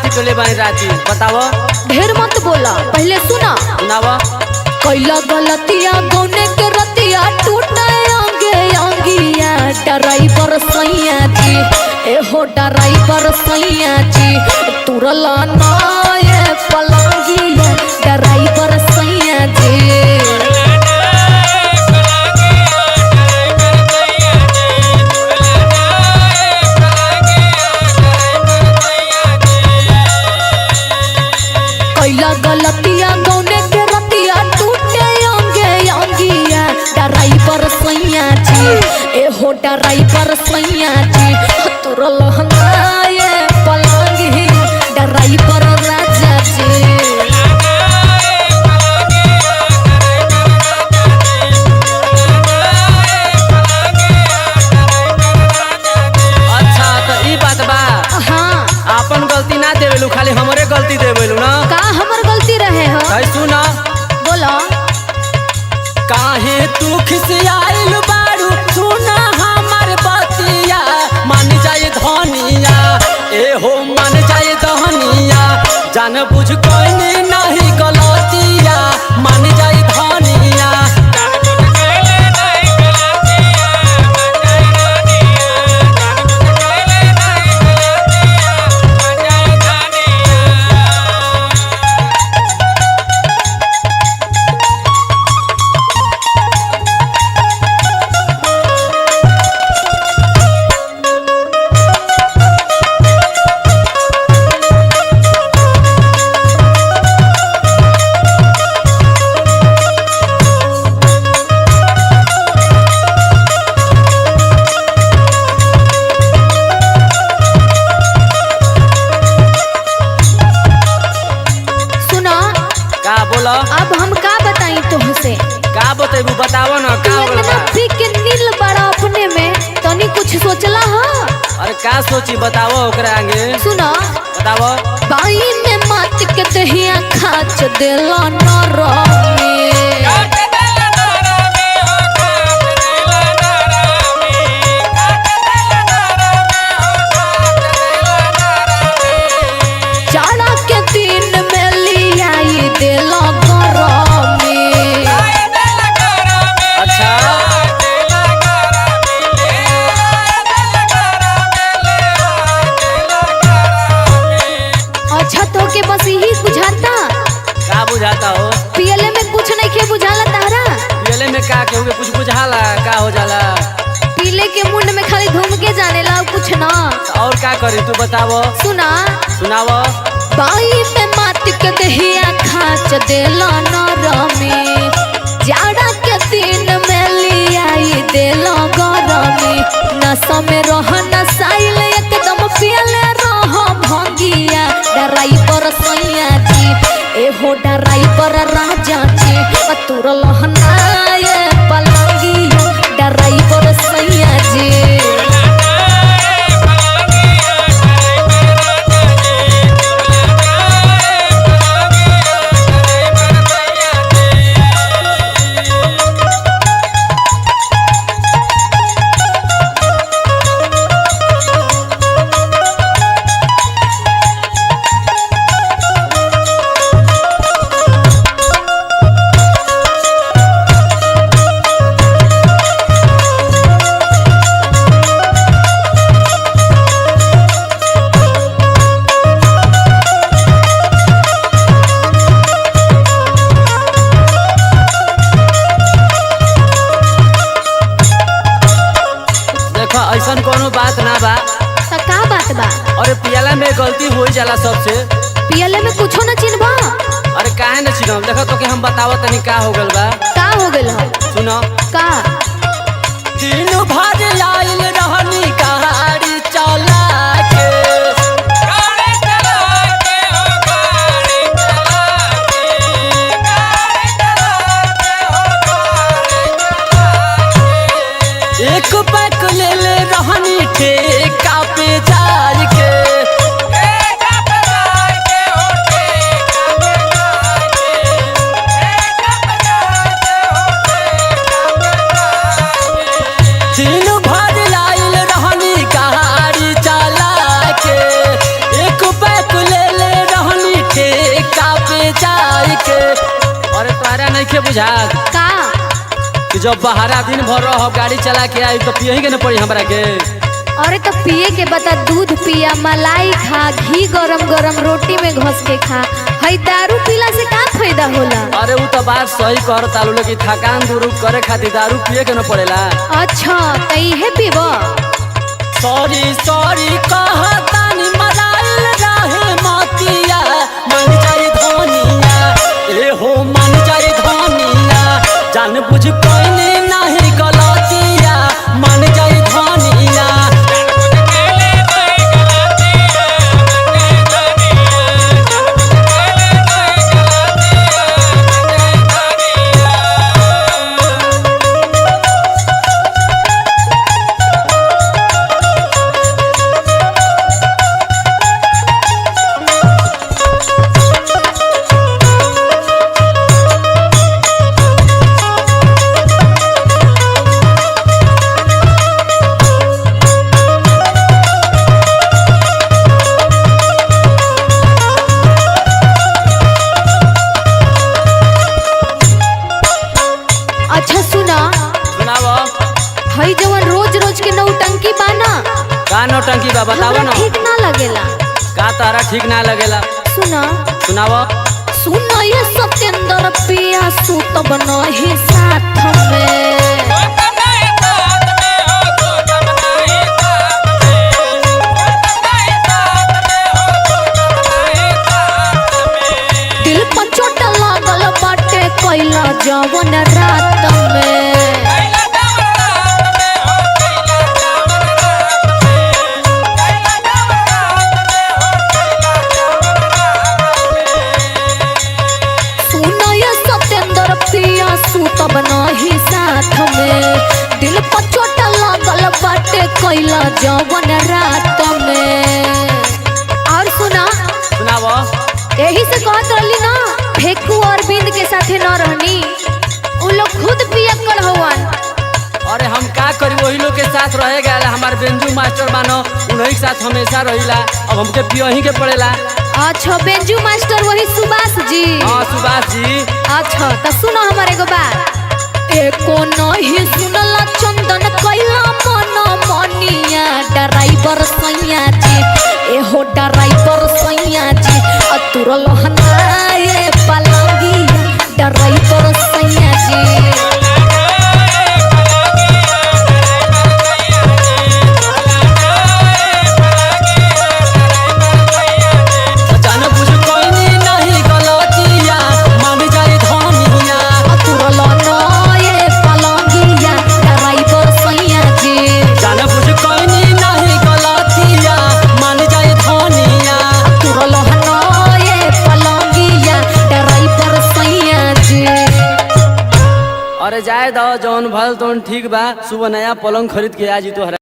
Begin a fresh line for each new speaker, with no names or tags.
राती टोले बानी राती बताओ।
ढेर मत बोला, पहले सुना।
सुनावा।
कैला गलतिया गौने के रतिया टूटे आंगे आंगिया ड्राइवर सैया जी, एहो ड्राइवर सैया जी तुरला नाये पलंगिया ड्राइवर सैया जी। कैला गलतिया गौने के रतिया टूटे आंगे आंगिया ड्राइवर सैया जी, एहो ड्राइवर सैया जी तुरल हनाये पलंगी ड्राइवर राजा जी।
अच्छा तो ई बात बा।
हाँ
अपन गलती ना देवेलू, खाली हमरे गलती देवेलू ना।
का हमर गलती रहे हो?
सुना।
बोलो।
काहे तू खिसियाइल बारू, सुना हमर बतिया मान जाए धनिया, एहो मान जाए धनिया जान बुझ कोई नहीं गलतिया मान जाए धनिया। का बोला?
अब हम का बताई तुमसे?
का बतेबू बताओ ना का हो गइल बा?
के नील बड़ा अपने में तनी कुछ सोचला हो?
अरे का सोची बताओ ओकरा आगे।
सुनो
बताओ।
बाई ने मात के दहिया खाच देला नरमी, जाड़ा के दिन में लियाई देला गरमी।
अच्छा
अच्छा तो के बस यही बुझाता?
का बुझाता हो?
पियले में कुछ नहीं के बुझाला तारा?
पियले में का के कुछ बुझाला का हो जाला?
पीले के मुंड में खाली घूम के जाने ला कुछ ना।
तो और का करी तू बताओ।
सुना।
सुनाओ।
बाई में मात के दहिया खाच देला नरमी, जाड़ा के दिन में लियाई देला गरमी। नशा में रह नसाइल एकदम पियले रह भंगिया ड्राइवर सैया जी, एहो ड्राइवर राजा जी तुरल हनाये पलंगिया ड्राइवर सैया जी।
ऐसन कोनो बात ना बा।
तो का बात बा?
अरे पियला में गलती हो जाला सबसे।
पियले में कुछो न चिन्हबा?
अरे काहे न चिन्हब? देखो तो कि हम बतावत तनी का हो गइल बा।
का हो गइल हो?
सुनो।
का?
दिन भर आइल रहनी गाड़ी चला के, एक पैक ले ले रहनी ठेका पे जाय के। दिन भर आइल रहनी गाड़ी तारा नहीं के बुझात
का
कि जब बहारा दिन भर रह गाड़ी चला के आई तो पियही के न पड़ी हमरा के।
अरे तो पिए के बता, दूध पिया, मलाई खा, घी गरम गरम रोटी में घस के खा। हई दारू पीला से का फायदा होला?
अरे वो तो बात सही कर तालू, लेकिन थकान दूर करे खातिर दारू पिए के न पड़ेला।
अच्छा तो इहे पीब?
सॉरी सॉरी कहतानी मराइल रहे मतिया, मन जाई धनिया ए हो मन जाई धनिया, जान बुझ कोइनी नहीं गलतिया, मन जाई धनिया।
अच्छा सुना,
सुनाओ
हई जवन रोज रोज के नौटंकी बाना,
का नौटंकी बा बताओ
हमरा
ना।
ठीक ना लगेला।
का तारा ठीक ना लगेला?
सुना
सुनाओ।
सुना ये सत्येंद्र पिया सूत बनही साथ में। दिल पर चोट लागल बाटे कैला जवन रात में। सुना ये सत्येंद्र पिया सूत बनही साथ में, दिल पर चोट लागल बाटे कैला जवन रात में। और सुना,
सुनाओ।
यही से कहत रहली ना फेकू और बिंद के साथे न रहनी, उ लोग खुद पियक्कड़ हवन।
अरे हम का करी, वही लोग के साथ रहे गया। हमारे बेंजू मास्टर मानो उन्हीं के साथ हमेशा रहिला, अब हमके पियही के पड़ेला।
अच्छा बेंजू मास्टर वही सुभाष जी?
हाँ सुभाष जी।
अच्छा तो सुनो हमारे एगो बात, एको नहीं सुनला चंदन कैला मन मनिया ड्राइवर सैया जी, एहो ड्राइवर सैया जी, अतुरल हनाए पलंगी ड्राइवर सैया जी।
जान बुझ कोइनी नहीं गलतिया, मन जाई धनिया,
अतुरल हनाए पलंगिया ड्राइवर सैया जी।
जान बुझ कोइनी नहीं गलतिया, मन जाई धनिया,
अतुरल हनाए पलंगिया ड्राइवर सैया जी।
अरे जाए दो जौन भल तौन ठीक बा, सुबह नया पलंग खरीद के आ जी तोहरा।